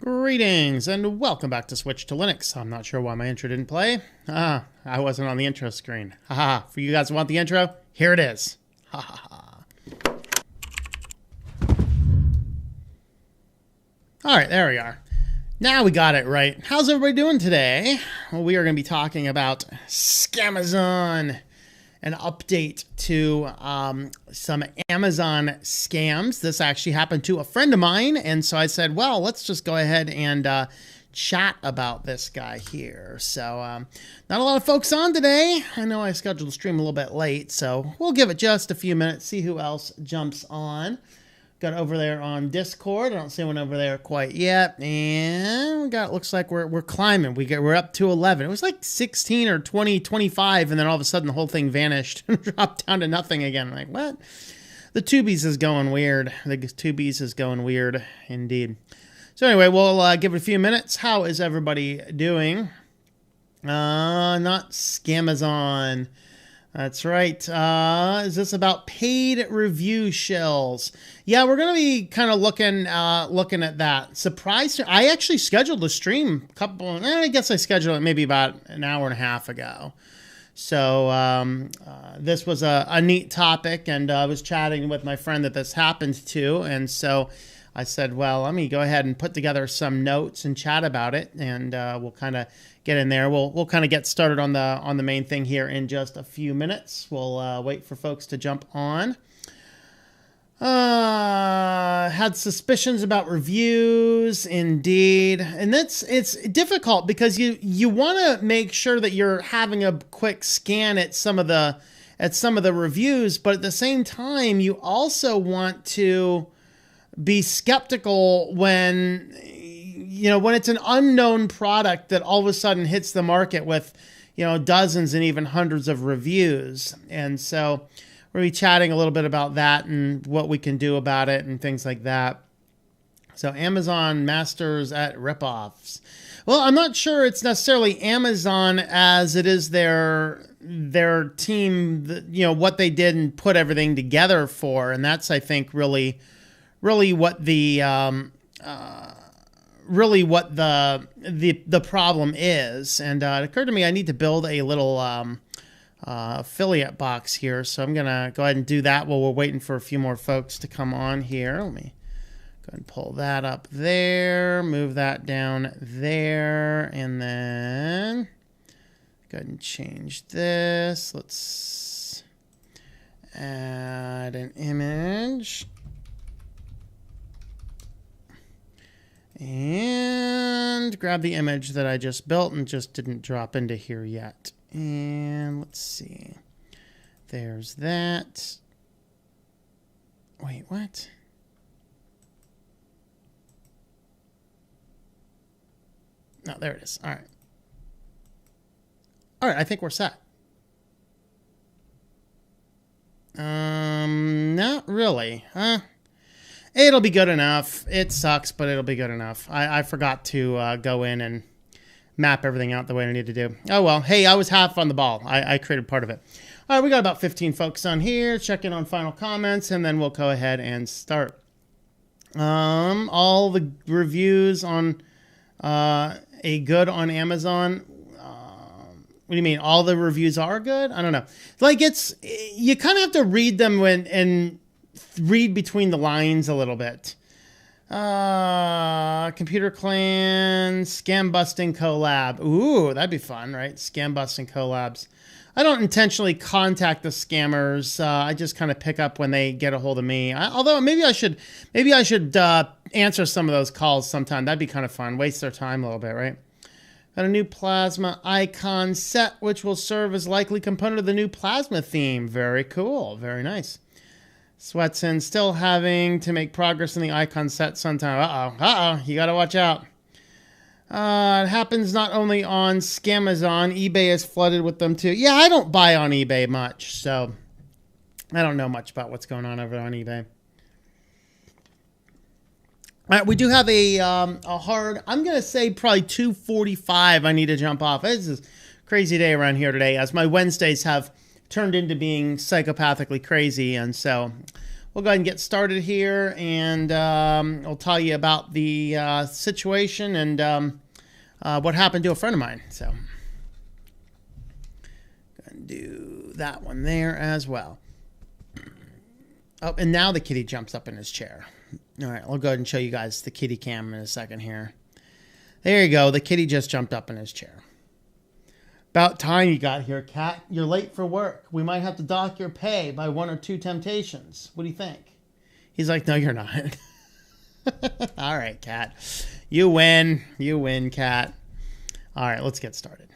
Greetings and welcome back to Switch to Linux. I'm not sure why my intro didn't play. I wasn't on the intro screen. Haha. For you guys who want the intro, here it is. Ha ha ha. Alright, there we are. Now we got it right. How's everybody doing today? Well, we are going to be talking about Scamazon. An update to some Amazon scams. This actually happened to a friend of mine, and so I said, well, let's just go ahead and chat about this guy here. So not a lot of folks on today. I know I scheduled the stream a little bit late, so we'll give it just a few minutes, see who else jumps on. Got over there on Discord. I don't see one over there quite yet. And we got, looks like we're climbing. We're up to 11. It was like 16 or 20, 25, and then all of a sudden the whole thing vanished and dropped down to nothing again. I'm like, what? The Tubies is going weird. The Tubies is going weird indeed. So anyway, we'll give it a few minutes. How is everybody doing? Not Scamazon. That's right. Is this about paid review shells? Yeah, we're gonna be kind of looking at that. Surprised! I actually scheduled a stream I guess I scheduled it maybe about an hour and a half ago. So this was a neat topic, and I was chatting with my friend that this happened to, and so I said, well, let me go ahead and put together some notes and chat about it, and we'll kind of get in there. We'll kind of get started on the main thing here in just a few minutes. We'll wait for folks to jump on. Had suspicions about reviews, indeed, and it's difficult because you want to make sure that you're having a quick scan at some of the reviews, but at the same time, you also want to be skeptical when it's an unknown product that all of a sudden hits the market with, dozens and even hundreds of reviews. And so we'll be chatting a little bit about that and what we can do about it and things like that. So Amazon masters at ripoffs. Well, I'm not sure it's necessarily Amazon as it is their team, what they did and put everything together for. And that's, I think, really what the problem is. And it occurred to me I need to build a little affiliate box here, so I'm gonna go ahead and do that while we're waiting for a few more folks to come on here. Let me go ahead and pull that up there, move that down there, and then go ahead and change this. Let's add an image. And grab the image that I just built and just didn't drop into here yet. And let's see. There's that. Wait, what? No, there it is. All right. All right, I think we're set. Not really, huh? It'll be good enough. It sucks, but it'll be good enough. I forgot to go in and map everything out the way I need to do. Oh, well. Hey, I was half on the ball. I created part of it. All right, we got about 15 folks on here. Check in on final comments, and then we'll go ahead and start. All the reviews on a good on Amazon. What do you mean? All the reviews are good? I don't know. Like, you kind of have to read them and read between the lines a little bit. Computer Clan, Scam Busting Collab. Ooh, that'd be fun, right? Scam Busting Collabs. I don't intentionally contact the scammers. I just kind of pick up when they get a hold of me. Although maybe I should answer some of those calls sometime. That'd be kind of fun. Waste their time a little bit, right? Got a new Plasma icon set, which will serve as likely component of the new Plasma theme. Very cool. Very nice. Sweatson still having to make progress in the icon set sometime. You gotta watch out. It happens not only on Scamazon, eBay is flooded with them too. Yeah, I don't buy on eBay much, so I don't know much about what's going on over there on eBay. All right, we do have a hard, I'm gonna say probably 2:45 I need to jump off. This is a crazy day around here today, as my Wednesdays have turned into being psychopathically crazy, and so we'll go ahead and get started here, and I'll tell you about the situation and what happened to a friend of mine. So, go ahead and do that one there as well. Oh, and now the kitty jumps up in his chair. All right, I'll go ahead and show you guys the kitty cam in a second here. There you go. The kitty just jumped up in his chair. About time you got here, Cat. You're late for work. We might have to dock your pay by 1 or 2 temptations. What do you think? He's like, no, you're not. All right, Cat. You win. You win, Cat. All right, let's get started.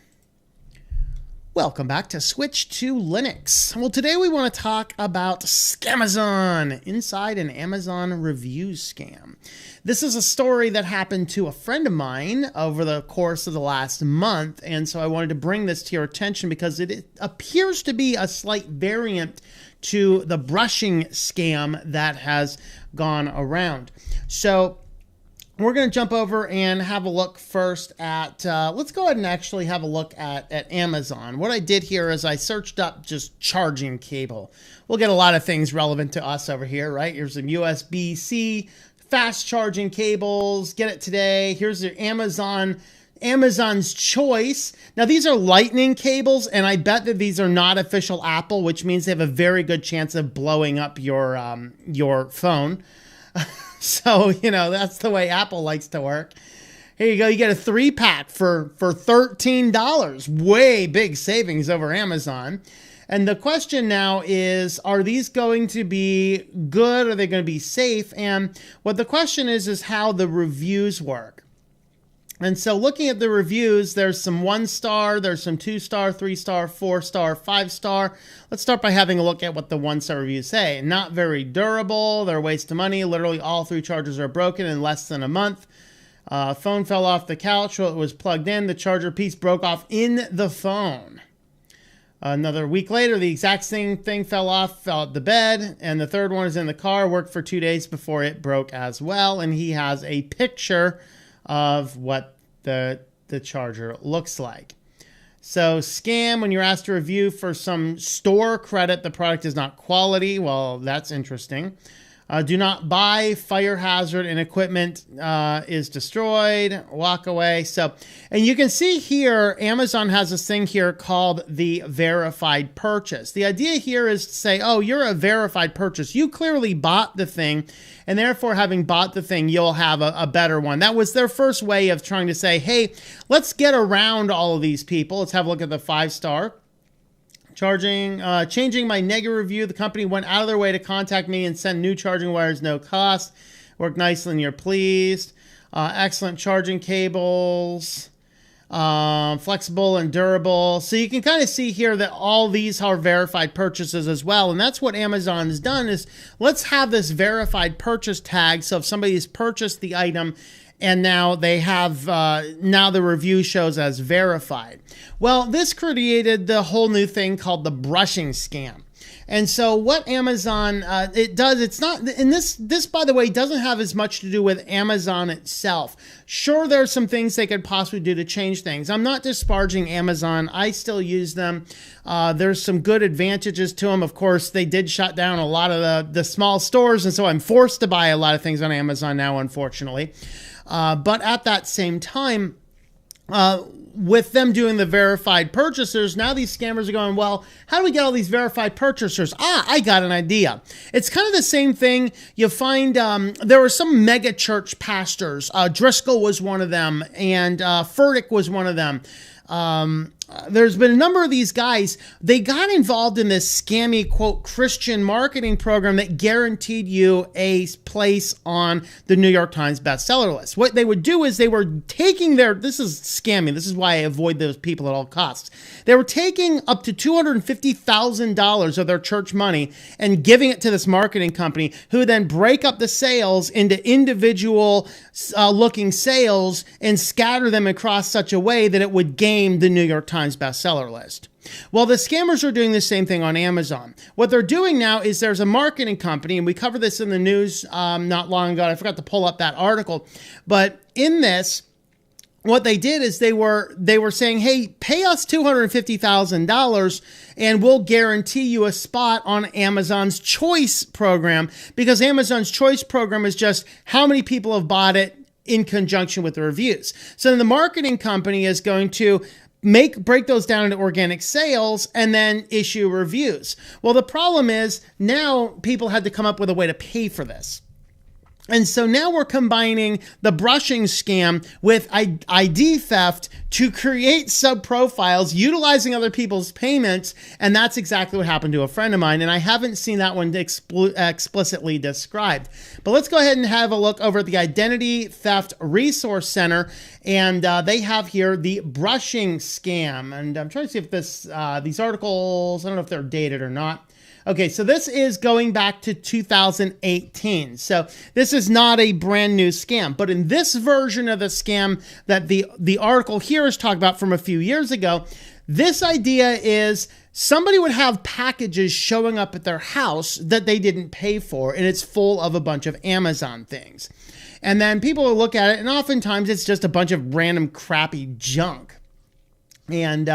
Welcome back to Switch to Linux. Well, today we want to talk about Scamazon, inside an Amazon review scam. This is a story that happened to a friend of mine over the course of the last month, and so I wanted to bring this to your attention because it appears to be a slight variant to the brushing scam that has gone around. So we're going to jump over and have a look first at, let's go ahead and actually have a look at Amazon. What I did here is I searched up just charging cable. We'll get a lot of things relevant to us over here, right? Here's some USB-C fast charging cables. Get it today. Here's your Amazon's choice. Now, these are lightning cables, and I bet that these are not official Apple, which means they have a very good chance of blowing up your phone. So, you know, that's the way Apple likes to work. Here you go. You get a 3-pack for $13. Way big savings over Amazon. And the question now is, are these going to be good? Are they going to be safe? And what the question is how the reviews work. And so looking at the reviews, there's some 1-star, there's some 2-star, 3-star, 4-star, 5-star. Let's start by having a look at what the 1-star reviews say. Not very durable, they're a waste of money. Literally all 3 chargers are broken in less than a month. Phone fell off the couch while it was plugged in. The charger piece broke off in the phone. Another week later, the exact same thing fell out the bed. And the third one is in the car, worked for 2 days before it broke as well. And he has a picture of what the charger looks like. So scam, when you're asked to review for some store credit, the product is not quality. Well, that's interesting. Do not buy, fire hazard, and equipment is destroyed. Walk away. So, and you can see here, Amazon has this thing here called the verified purchase. The idea here is to say, oh, you're a verified purchase. You clearly bought the thing, and therefore, having bought the thing, you'll have a better one. That was their first way of trying to say, hey, let's get around all of these people. Let's have a look at the 5-star. Changing my negative review. The company went out of their way to contact me and send new charging wires, no cost. Worked nicely and you're pleased. Excellent charging cables. Flexible and durable. So you can kind of see here that all these are verified purchases as well. And that's what Amazon has done is let's have this verified purchase tag. So if somebody has purchased the item and now they have, now the review shows as verified. Well, this created the whole new thing called the brushing scam. And so what Amazon, it does, it's not, and this, by the way, doesn't have as much to do with Amazon itself. Sure, there's some things they could possibly do to change things. I'm not disparaging Amazon. I still use them. There's some good advantages to them. Of course, they did shut down a lot of the small stores, and so I'm forced to buy a lot of things on Amazon now, unfortunately. But at that same time, with them doing the verified purchasers, now these scammers are going, well, how do we get all these verified purchasers? I got an idea. It's kind of the same thing. You find there were some mega church pastors. Driscoll was one of them, and Furtick was one of them. There's been a number of these guys. They got involved in this scammy, quote, Christian marketing program that guaranteed you a place on the New York Times bestseller list. What they would do is they were taking this is scamming. This is why I avoid those people at all costs. They were taking up to $250,000 of their church money and giving it to this marketing company who then break up the sales into individual looking sales and scatter them across such a way that it would game the New York Times bestseller list. Well, the scammers are doing the same thing on Amazon. What they're doing now is there's a marketing company, and we covered this in the news not long ago. I forgot to pull up that article. But in this, what they did is they were saying, hey, pay us $250,000 and we'll guarantee you a spot on Amazon's Choice program, because Amazon's Choice program is just how many people have bought it in conjunction with the reviews. So then the marketing company is going to break those down into organic sales and then issue reviews. Well, the problem is now people had to come up with a way to pay for this. And so now we're combining the brushing scam with ID theft to create sub-profiles utilizing other people's payments. And that's exactly what happened to a friend of mine. And I haven't seen that one explicitly described. But let's go ahead and have a look over at the Identity Theft Resource Center. And they have here the brushing scam. And I'm trying to see if these articles, I don't know if they're dated or not. Okay, so this is going back to 2018. So this is not a brand new scam, but in this version of the scam that the article here is talking about from a few years ago, this idea is somebody would have packages showing up at their house that they didn't pay for, and it's full of a bunch of Amazon things. And then people will look at it, and oftentimes it's just a bunch of random crappy junk. And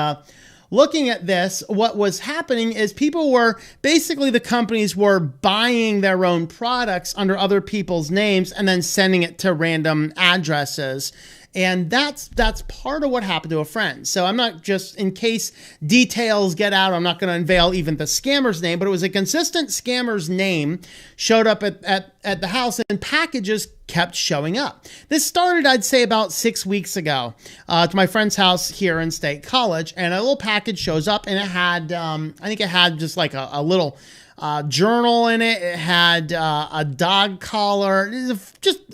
looking at this, what was happening is the companies were buying their own products under other people's names and then sending it to random addresses. And that's part of what happened to a friend. So I'm not just, in case details get out, I'm not going to unveil even the scammer's name, but it was a consistent scammer's name showed up at the house, and packages kept showing up. This started, I'd say, about 6 weeks ago to my friend's house here in State College, and a little package shows up, and it had, I think it had just like a little journal in it. It had a dog collar,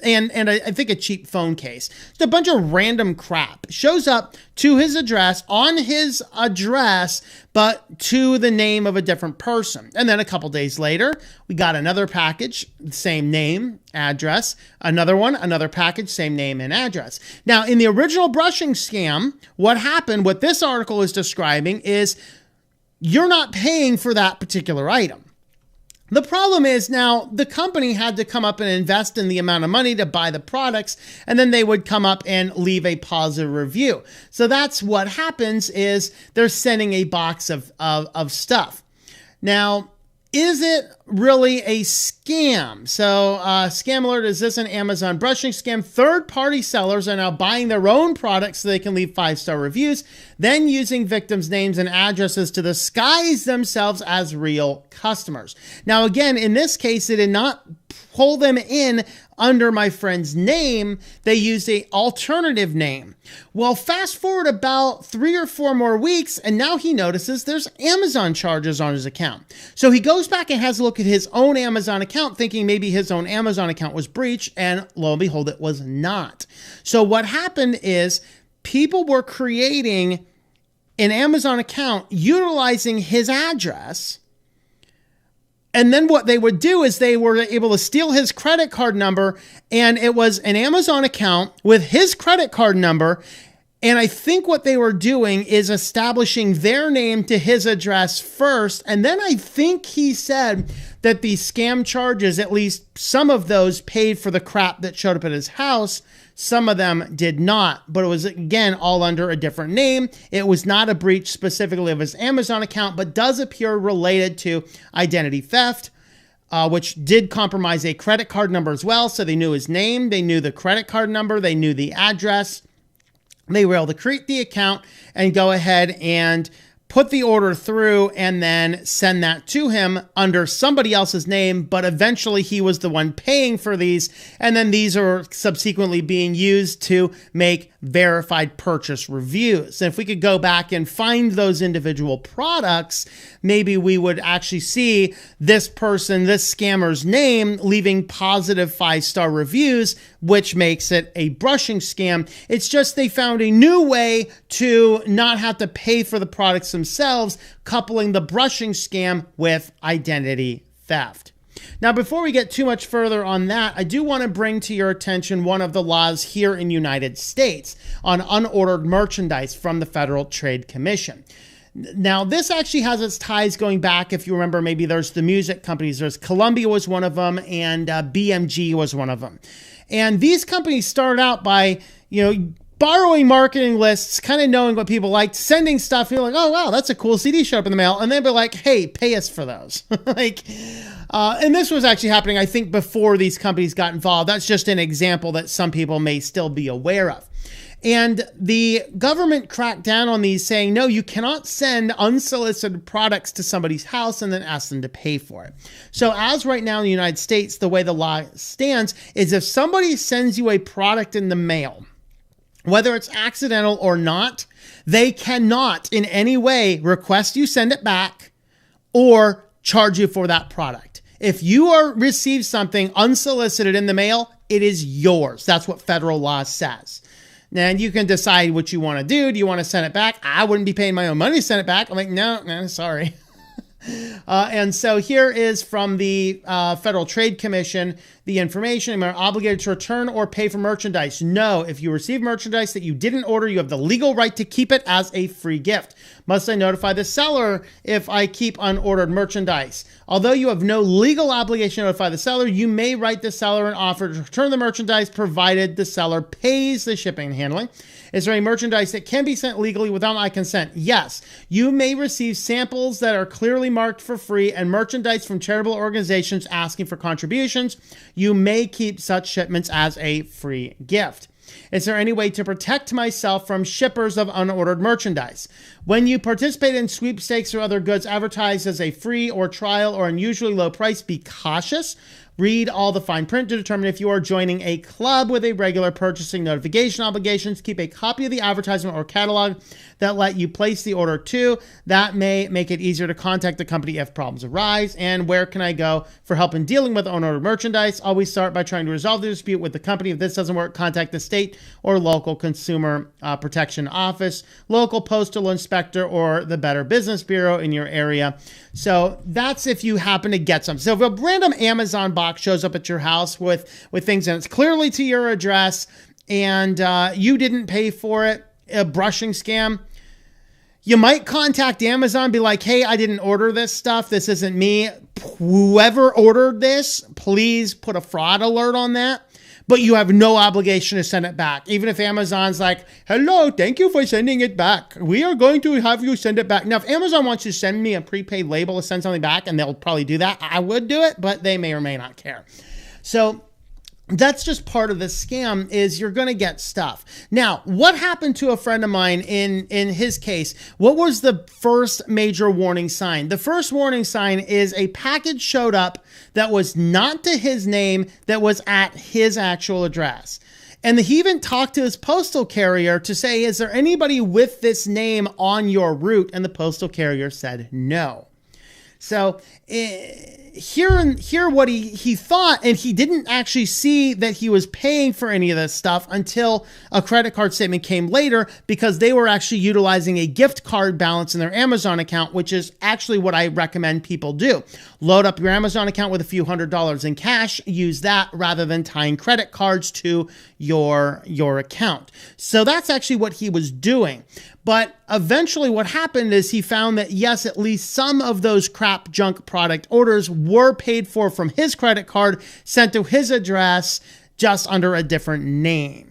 and I think a cheap phone case. Just a bunch of random crap. It shows up to his address, on his address, but to the name of a different person. And then a couple days later, we got another package, same name, address. Another one, another package, same name and address. Now, in the original brushing scam, what happened, what this article is describing, is you're not paying for that particular item. The problem is now the company had to come up and invest in the amount of money to buy the products, and then they would come up and leave a positive review. So that's what happens, is they're sending a box of stuff. Now, is it really a scam? So scam alert, is this an Amazon brushing scam? Third-party sellers are now buying their own products so they can leave 5-star reviews, then using victims' names and addresses to disguise themselves as real customers. Now, again, in this case, they did not pull them in under my friend's name. They used an alternative name. Well, fast forward about 3 or 4 more weeks, and now he notices there's Amazon charges on his account. So he goes back and has a look at his own Amazon account, thinking maybe his own Amazon account was breached, and lo and behold, it was not. So what happened is people were creating an Amazon account utilizing his address. And then what they would do is they were able to steal his credit card number, and it was an Amazon account with his credit card number. And I think what they were doing is establishing their name to his address first. And then I think he said that the scam charges, at least some of those, paid for the crap that showed up at his house. Some of them did not, but it was, again, all under a different name. It was not a breach specifically of his Amazon account, but does appear related to identity theft, which did compromise a credit card number as well. So they knew his name, they knew the credit card number, they knew the address. They were able to create the account and go ahead and put the order through and then send that to him under somebody else's name, but eventually he was the one paying for these, and then these are subsequently being used to make verified purchase reviews. And if we could go back and find those individual products, maybe we would actually see this person, this scammer's name, leaving positive 5-star reviews, which makes it a brushing scam. It's just they found a new way to not have to pay for the products themselves, coupling the brushing scam with identity theft. Now, before we get too much further on that, I do want to bring to your attention one of the laws here in the United States on unordered merchandise from the Federal Trade Commission. Now, this actually has its ties going back, if you remember, maybe there's the music companies. There's Columbia was one of them, and BMG was one of them. And these companies started out by, borrowing marketing lists, kind of knowing what people liked, sending stuff, you're like, oh, wow, that's a cool CD showed up in the mail. And then be like, hey, pay us for those. And this was actually happening, I think, before these companies got involved. That's just an example that some people may still be aware of. And the government cracked down on these, saying, no, you cannot send unsolicited products to somebody's house and then ask them to pay for it. So as right now in the United States, the way the law stands is if somebody sends you a product in the mail, whether it's accidental or not, they cannot in any way request you send it back or charge you for that product. If you receive something unsolicited in the mail, it is yours. That's what federal law says. And you can decide what you want to do. Do you want to send it back? I wouldn't be paying my own money to send it back. I'm like, no, sorry. And so here is from the Federal Trade Commission, the information. Am I obligated to return or pay for merchandise? No. If you receive merchandise that you didn't order, you have the legal right to keep it as a free gift. Must I notify the seller if I keep unordered merchandise? Although you have no legal obligation to notify the seller, you may write the seller and offer to return the merchandise provided the seller pays the shipping and handling. Is there any merchandise that can be sent legally without my consent? Yes. You may receive samples that are clearly marked for free and merchandise from charitable organizations asking for contributions. You may keep such shipments as a free gift. Is there any way to protect myself from shippers of unordered merchandise? When you participate in sweepstakes or other goods advertised as a free or trial or unusually low price, be cautious. Read all the fine print to determine if you are joining a club with a regular purchasing notification obligations. Keep a copy of the advertisement or catalog that let you place the order to. That may make it easier to contact the company if problems arise. And where can I go for help in dealing with unordered merchandise? Always start by trying to resolve the dispute with the company. If this doesn't work, contact the state or local consumer protection office, local postal inspector, or the Better Business Bureau in your area. So that's if you happen to get some. So if a random Amazon box shows up at your house with things and it's clearly to your address and you didn't pay for it, a brushing scam, you might contact Amazon, be like, hey, I didn't order this stuff. This isn't me. Whoever ordered this, please put a fraud alert on that. But you have no obligation to send it back. Even if Amazon's like, hello, thank you for sending it back. We are going to have you send it back. Now, if Amazon wants to send me a prepaid label to send something back, and they'll probably do that, I would do it, but they may or may not care. So that's just part of the scam, is you're going to get stuff. Now, what happened to a friend of mine in his case? What was the first major warning sign? The first warning sign is a package showed up that was not to his name, that was at his actual address. And he even talked to his postal carrier to say, is there anybody with this name on your route? And the postal carrier said no. So hear what he thought, and he didn't actually see that he was paying for any of this stuff until a credit card statement came later, because they were actually utilizing a gift card balance in their Amazon account, which is actually what I recommend people do. Load up your Amazon account with a few $100s in cash, use that rather than tying credit cards to your account. So that's actually what he was doing. But eventually what happened is he found that, yes, at least some of those crap junk product orders were paid for from his credit card, sent to his address, just under a different name.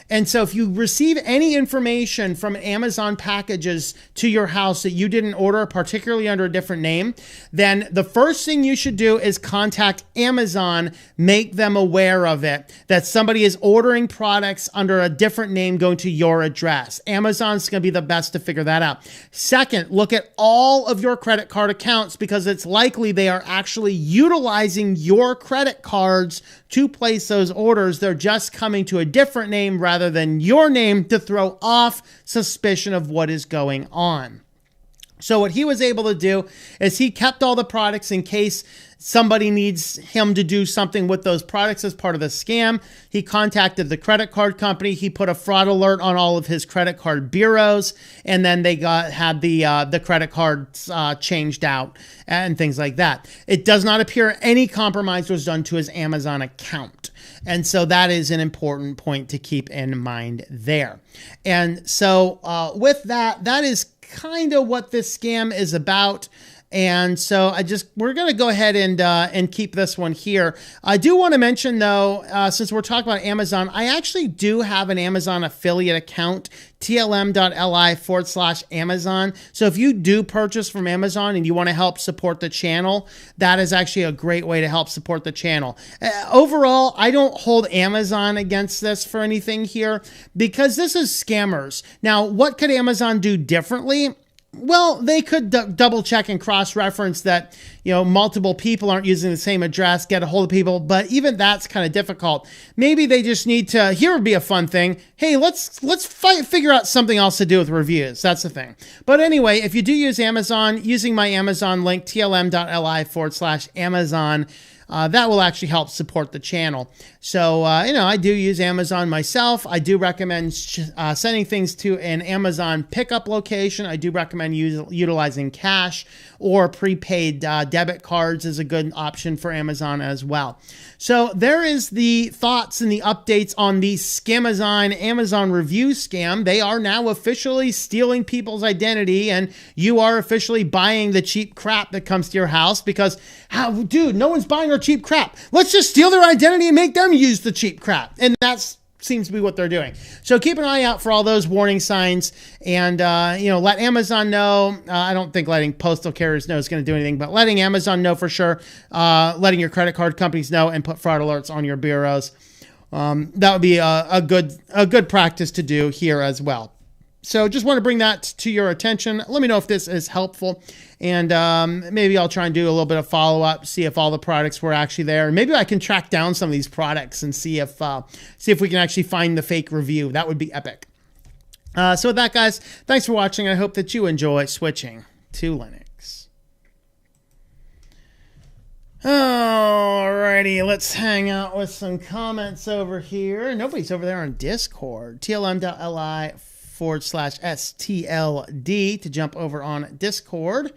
And so if you receive any information from Amazon packages to your house that you didn't order, particularly under a different name, then the first thing you should do is contact Amazon, make them aware of it, that somebody is ordering products under a different name going to your address. Amazon's going to be the best to figure that out. Second, look at all of your credit card accounts, because it's likely they are actually utilizing your credit cards to place those orders. They're just coming to a different name rather than your name to throw off suspicion of what is going on. So what he was able to do is he kept all the products in case somebody needs him to do something with those products as part of the scam. He contacted the credit card company. He put a fraud alert on all of his credit card bureaus, and then they had the credit cards changed out and things like that. It does not appear any compromise was done to his Amazon account. And so that is an important point to keep in mind there. And so with that, that is kind of what this scam is about. And so we're going to go ahead and keep this one here. I do want to mention though, since we're talking about Amazon, I actually do have an Amazon affiliate account, tlm.li/Amazon. So if you do purchase from Amazon and you want to help support the channel, that is actually a great way to help support the channel. Overall, I don't hold Amazon against this for anything here because this is scammers. Now, what could Amazon do differently? Well, they could double check and cross-reference that, multiple people aren't using the same address, get a hold of people, but even that's kind of difficult. Maybe they just need to, here would be a fun thing. Hey, let's figure out something else to do with reviews. That's the thing. But anyway, if you do use Amazon, using my Amazon link, tlm.li/Amazon, that will actually help support the channel. So, I do use Amazon myself. I do recommend sending things to an Amazon pickup location. I do recommend utilizing cash or prepaid debit cards is a good option for Amazon as well. So there is the thoughts and the updates on the Scamazon Amazon review scam. They are now officially stealing people's identity, and you are officially buying the cheap crap that comes to your house because, dude, no one's buying our cheap crap. Let's just steal their identity and make them use the cheap crap. And that's seems to be what they're doing. So keep an eye out for all those warning signs and, let Amazon know. I don't think letting postal carriers know is going to do anything, but letting Amazon know for sure, letting your credit card companies know and put fraud alerts on your bureaus. That would be a good practice to do here as well. So just want to bring that to your attention. Let me know if this is helpful. And maybe I'll try and do a little bit of follow-up, see if all the products were actually there. And maybe I can track down some of these products and see if we can actually find the fake review. That would be epic. So with that, guys, thanks for watching. I hope that you enjoy switching to Linux. Alrighty, let's hang out with some comments over here. Nobody's over there on Discord. tlm.li/STLD to jump over on Discord.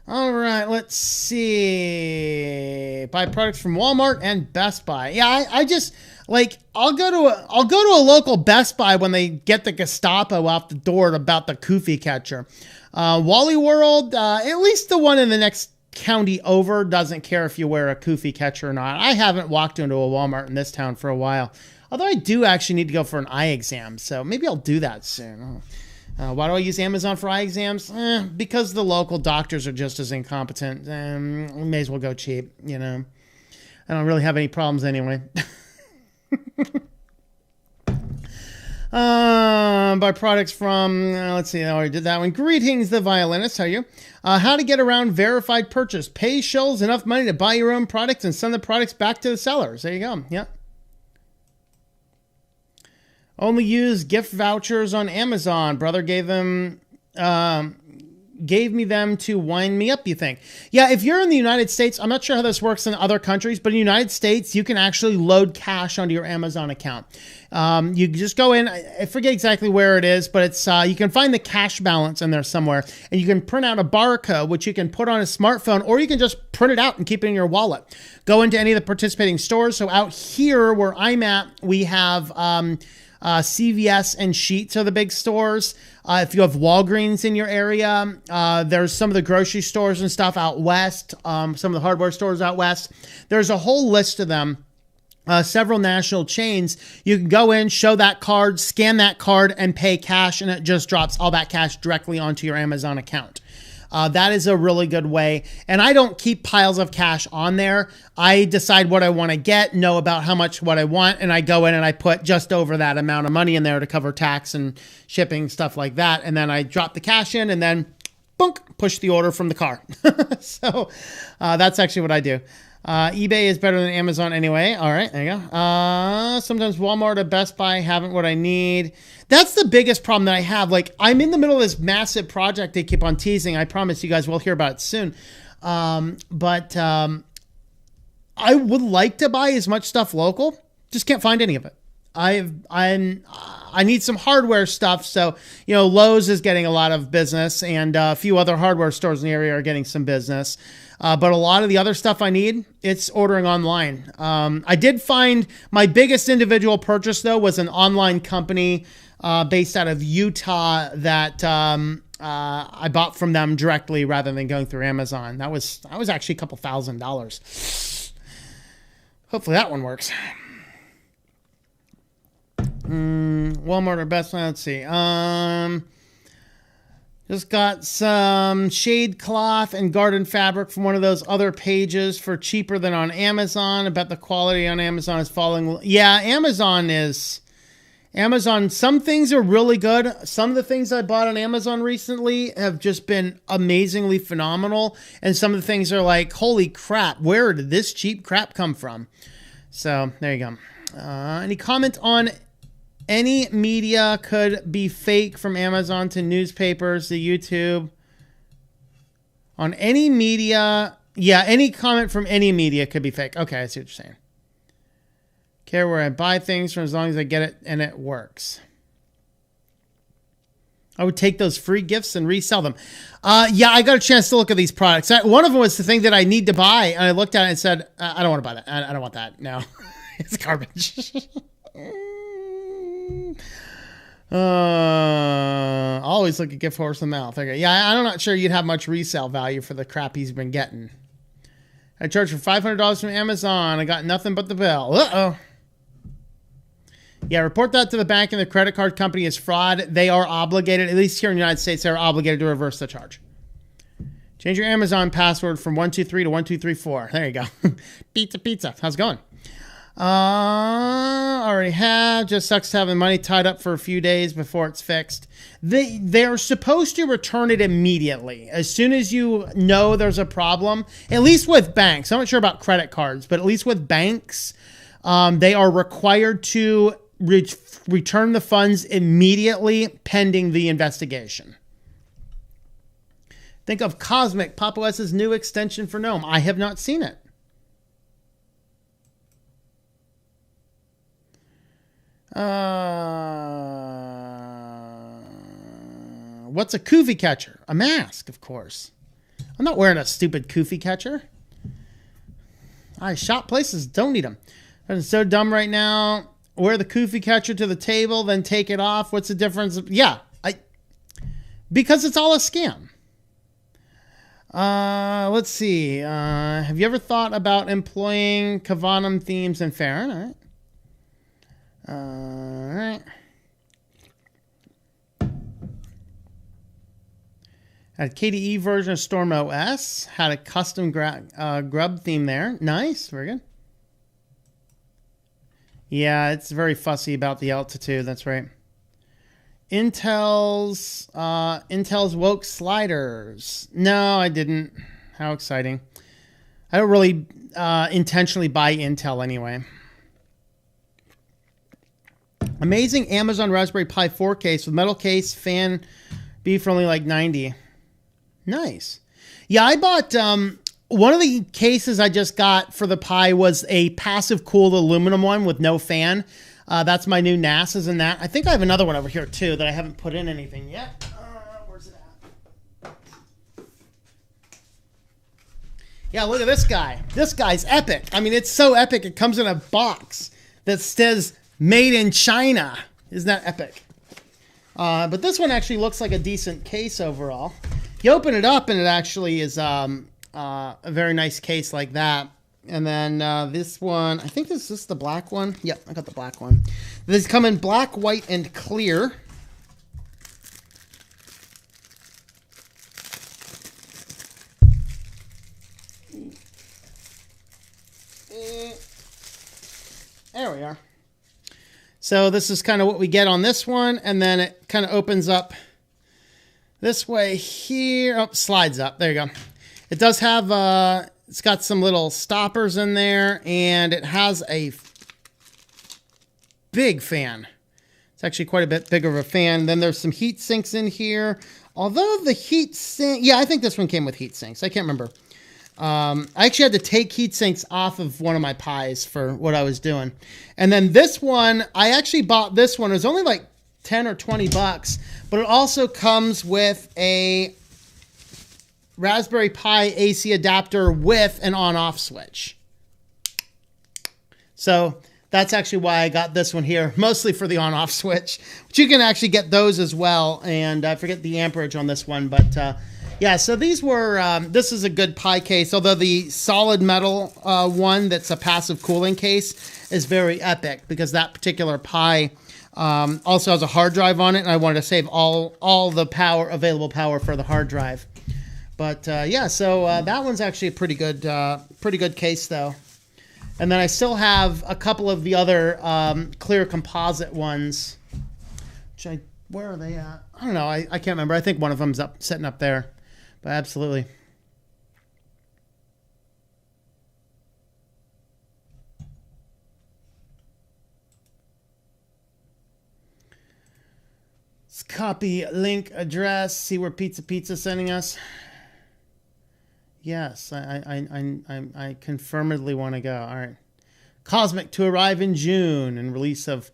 All right, let's see. Buy products from Walmart and Best Buy. Yeah, I just I'll go to a local Best Buy when they get the Gestapo out the door about the Koofy catcher. Wally World, at least the one in the next county over, doesn't care if you wear a Koofy catcher or not. I haven't walked into a Walmart in this town for a while. Although I do actually need to go for an eye exam, so maybe I'll do that soon. Why do I use Amazon for eye exams? Because the local doctors are just as incompetent. May as well go cheap, I don't really have any problems anyway. Buy products from, let's see, I already did that one. Greetings, the violinist. How are you? How to get around verified purchase. Pay shills enough money to buy your own products and send the products back to the sellers. There you go. Yeah. Only use gift vouchers on Amazon. Brother gave me them to wind me up, you think? Yeah, if you're in the United States, I'm not sure how this works in other countries, but in the United States, you can actually load cash onto your Amazon account. You just go in, I forget exactly where it is, but it's you can find the cash balance in there somewhere, and you can print out a barcode, which you can put on a smartphone, or you can just print it out and keep it in your wallet. Go into any of the participating stores. So out here where I'm at, we have CVS and Sheetz are the big stores. If you have Walgreens in your area, there's some of the grocery stores and stuff out west, some of the hardware stores out west. There's a whole list of them, several national chains. You can go in, show that card, scan that card, and pay cash, and it just drops all that cash directly onto your Amazon account. That is a really good way. And I don't keep piles of cash on there. I decide what I want to get, know about how much what I want, and I go in and I put just over that amount of money in there to cover tax and shipping, stuff like that. And then I drop the cash in and then boink, push the order from the car. So that's actually what I do. eBay is better than Amazon anyway. All right, there you go. Sometimes Walmart or Best Buy haven't what I need. That's the biggest problem that I have. I'm in the middle of this massive project they keep on teasing. I promise you guys will hear about it soon. But I would like to buy as much stuff local. Just can't find any of it. I need some hardware stuff. So, Lowe's is getting a lot of business, and a few other hardware stores in the area are getting some business. But a lot of the other stuff I need, it's ordering online. I did find my biggest individual purchase, though, was an online company based out of Utah that I bought from them directly rather than going through Amazon. That was actually a couple $1,000s. Hopefully that one works. Walmart or Best Buy. Let's see. Just got some shade cloth and garden fabric from one of those other pages for cheaper than on Amazon. I bet the quality on Amazon is falling. Yeah, Amazon. Some things are really good. Some of the things I bought on Amazon recently have just been amazingly phenomenal. And some of the things are like, holy crap, where did this cheap crap come from? So there you go. Any comment on any media could be fake, from Amazon to newspapers to YouTube? On any media, yeah, any comment from any media could be fake. Okay, I see what you're saying. Care where I buy things from, as long as I get it and it works. I would take those free gifts and resell them. Yeah, I got a chance to look at these products. One of them was the thing that I need to buy, and I looked at it and said, I don't want to buy that. I don't want that. No, it's garbage. Always look a gift horse in the mouth. Okay. Yeah, I'm not sure you'd have much resale value for the crap he's been getting. I charged for $500 from Amazon. I got nothing but the bill. Uh-oh. Yeah, report that to the bank, and the credit card company is fraud. They are obligated, at least here in the United States, they're obligated to reverse the charge. Change your Amazon password from 123 to 1234. There you go. Pizza. How's it going? Already have. Just sucks to have the money tied up for a few days before it's fixed. They're supposed to return it immediately. As soon as you know there's a problem, at least with banks. I'm not sure about credit cards, but at least with banks, they are required to return the funds immediately pending the investigation. Think of Cosmic, Pop! OS's new extension for GNOME. I have not seen it. What's a kufi catcher? A mask, of course. I'm not wearing a stupid kufi catcher. Shop places don't need them. I'm so dumb right now. Wear the kufi catcher to the table, then take it off. What's the difference? Yeah, because it's all a scam. Let's see. Have you ever thought about employing Kavanum themes in Fahrenheit? All right. Had a KDE version of Storm OS. Had a custom grub theme there. Nice. Very good. Yeah, it's very fussy about the altitude. That's right. Intel's woke sliders. No, I didn't. How exciting. I don't really intentionally buy Intel anyway. Amazing Amazon Raspberry Pi 4 case with metal case, fan, B for only like 90. Nice. Yeah, I bought one of the cases I just got for the Pi was a passive cooled aluminum one with no fan. That's my new NAS is in that. I think I have another one over here too that I haven't put in anything yet. Where's it at? Yeah, look at this guy. This guy's epic. I mean, it's so epic. It comes in a box that says made in China. Isn't that epic? But this one actually looks like a decent case overall. You open it up and it actually is a very nice case like that. And then this one, I think this is the black one. Yep, I got the black one. These come in black, white, and clear. There we are. So this is kind of what we get on this one. And then it kind of opens up this way here. Oh, slides up. There you go. It does have, it's got some little stoppers in there. And it has a big fan. It's actually quite a bit bigger of a fan. Then there's some heat sinks in here. Although the heat sink, yeah, I think this one came with heat sinks. I can't remember. I actually had to take heat sinks off of one of my Pis for what I was doing. And then this one, I actually bought this one. It was only like 10 or 20 bucks, but it also comes with a Raspberry Pi AC adapter with an on-off switch. So that's actually why I got this one here, mostly for the on-off switch. But you can actually get those as well, and I forget the amperage on this one, but yeah, so these were, this is a good Pi case, although the solid metal one that's a passive cooling case is very epic, because that particular Pi also has a hard drive on it, and I wanted to save all the power, available power for the hard drive. But yeah, so that one's actually a pretty good case though. And then I still have a couple of the other clear composite ones. Where are they at? I don't know. I can't remember. I think one of them's sitting up there. But absolutely. Let's copy link address. See where Pizza's sending us. Yes, I confirmedly want to go. All right. Cosmic to arrive in June and release of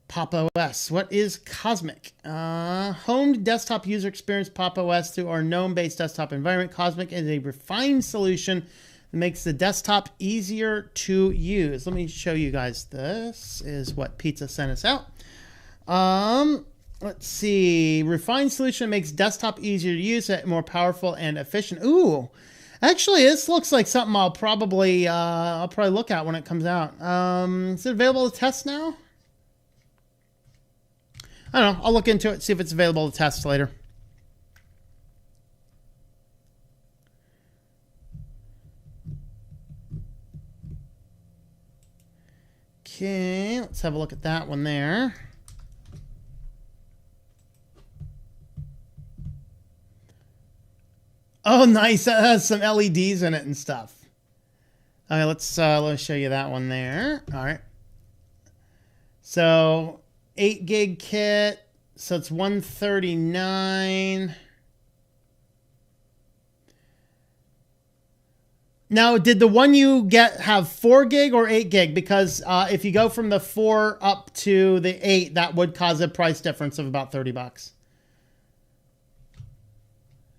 Pop! OS. What is Cosmic? Home desktop user experience Pop! OS through our GNOME-based desktop environment. Cosmic is a refined solution that makes the desktop easier to use. Let me show you guys. This is what Pizza sent us out. Let's see. Refined solution makes desktop easier to use, more powerful and efficient. Ooh, actually, this looks like something I'll probably look at when it comes out. Is it available to test now? I don't know. I'll look into it, see if it's available to test later. Okay, let's have a look at that one there. Oh, nice. That has some LEDs in it and stuff. Okay, let's show you that one there. All right. So 8 gig kit. So it's $139. Now, did the one you get have 4 gig or 8 gig? Because if you go from the 4 up to the 8, that would cause a price difference of about $30.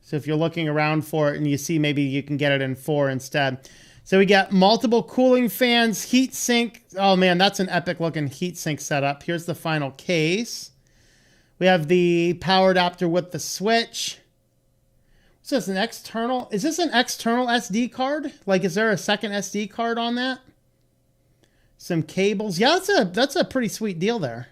So if you're looking around for it and you see maybe you can get it in 4 instead. So we got multiple cooling fans, heat sink. Oh man, that's an epic looking heat sink setup. Here's the final case. We have the power adapter with the switch. Is this an external? Is this an external SD card? Like, is there a second SD card on that? Some cables. Yeah, that's a pretty sweet deal there.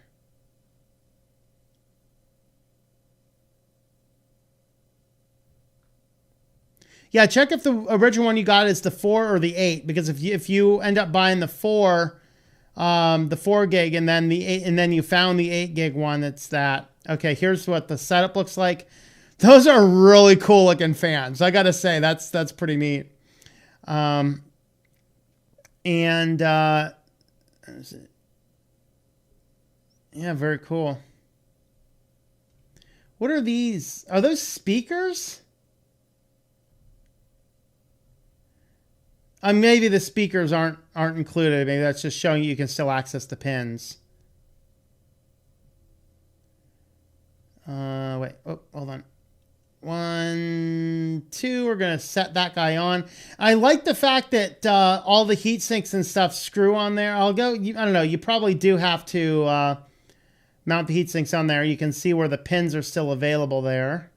Yeah, check if the original one you got is the 4 or the 8, because if you end up buying the 4 gig and then the 8, and then you found the 8 gig one, it's that. Okay, here's what the setup looks like. Those are really cool looking fans. I gotta say that's pretty neat. Yeah, very cool. What are these? Are those speakers? Maybe the speakers aren't included. Maybe that's just showing you can still access the pins. Wait. Oh, hold on. 1, 2. We're gonna set that guy on. I like the fact that all the heat sinks and stuff screw on there. I don't know. You probably do have to mount the heat sinks on there. You can see where the pins are still available there.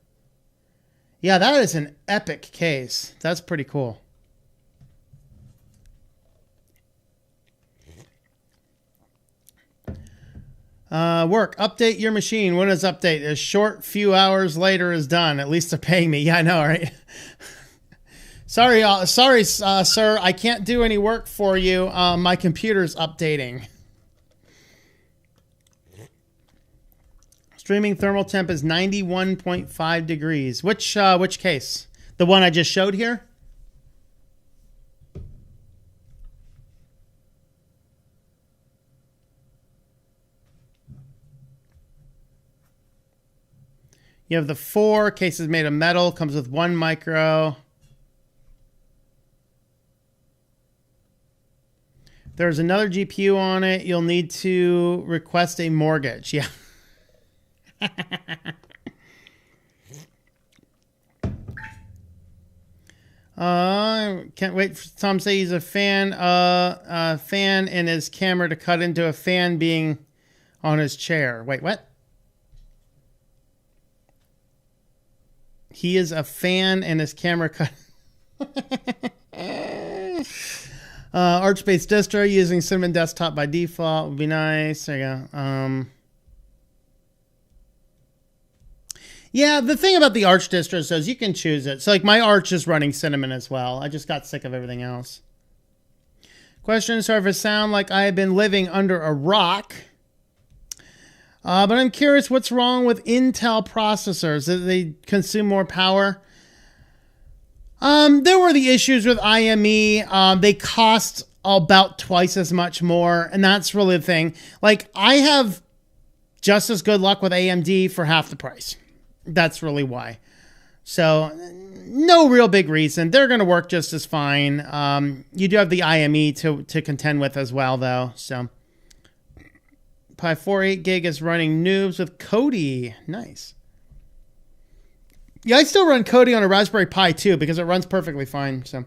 Yeah, that is an epic case. That's pretty cool. Work. Update your machine. When is update? A short few hours later is done. At least they're paying me. Yeah, I know, right? Sorry, sir. I can't do any work for you. My computer's updating. Streaming thermal temp is 91.5 degrees. Which case? The one I just showed here? You have the 4 cases made of metal, comes with 1 micro. There's another GPU on it. You'll need to request a mortgage. Yeah. Can't wait for Tom to say he's a fan and his camera to cut into a fan being on his chair. Wait, what? He is a fan and his camera cut. Arch-based distro using Cinnamon Desktop by default would be nice. There you go. Yeah, the thing about the Arch distros is you can choose it. So like my Arch is running Cinnamon as well. I just got sick of everything else. Question, sorry if it sound like I have been living under a rock. But I'm curious what's wrong with Intel processors. That they consume more power? There were the issues with IME. They cost about twice as much more. And that's really the thing. Like I have just as good luck with AMD for half the price. That's really why. So no real big reason. They're going to work just as fine. You do have the IME to contend with as well, though. So Pi 4 8GB is running Noobs with Kodi. Nice. Yeah, I still run Kodi on a Raspberry Pi too because it runs perfectly fine. So.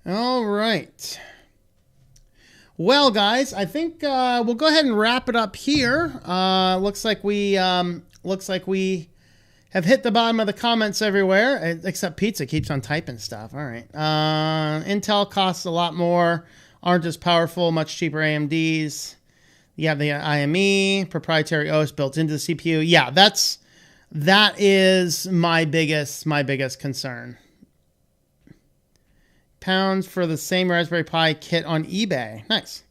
All right. Well, guys, I think we'll go ahead and wrap it up here. Looks like we have hit the bottom of the comments everywhere, except Pizza keeps on typing stuff. All right. Intel costs a lot more, aren't as powerful, much cheaper AMDs. You have the IME, proprietary OS built into the CPU. Yeah, that is my biggest concern. Pounds for the same Raspberry Pi kit on eBay. Nice.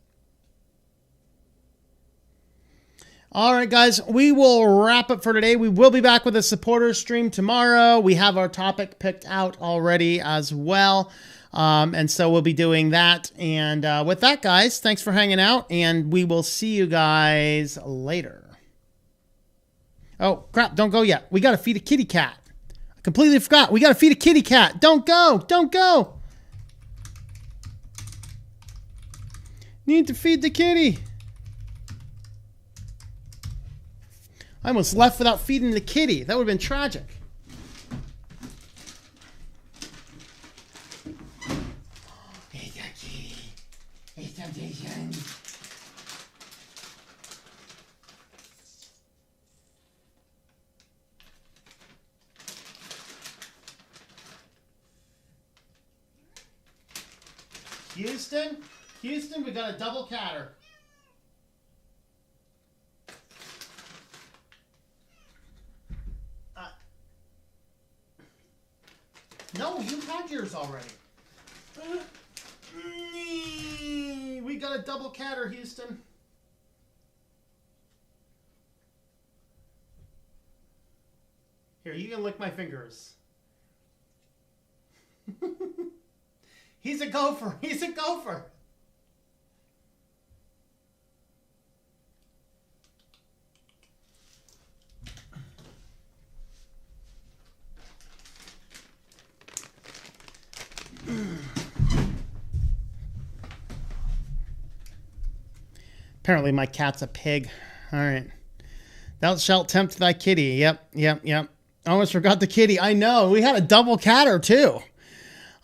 All right, guys, we will wrap up for today. We will be back with a supporter stream tomorrow. We have our topic picked out already as well. And so we'll be doing that. And with that, guys, thanks for hanging out. And we will see you guys later. Oh, crap. Don't go yet. We got to feed a kitty cat. I completely forgot. We got to feed a kitty cat. Don't go. Don't go. Need to feed the kitty. I almost left without feeding the kitty. That would have been tragic. Hey, kitty. Hey, temptation. Houston, we got a double catter. No, you had yours already. We got a double catter, Houston. Here, you can lick my fingers. He's a gopher. He's a gopher. Apparently my cat's a pig. All right. Thou shalt tempt thy kitty. Yep. Almost forgot the kitty. I know. We had a double catter too.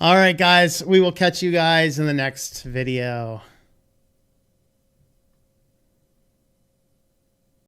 All right, guys. We will catch you guys in the next video.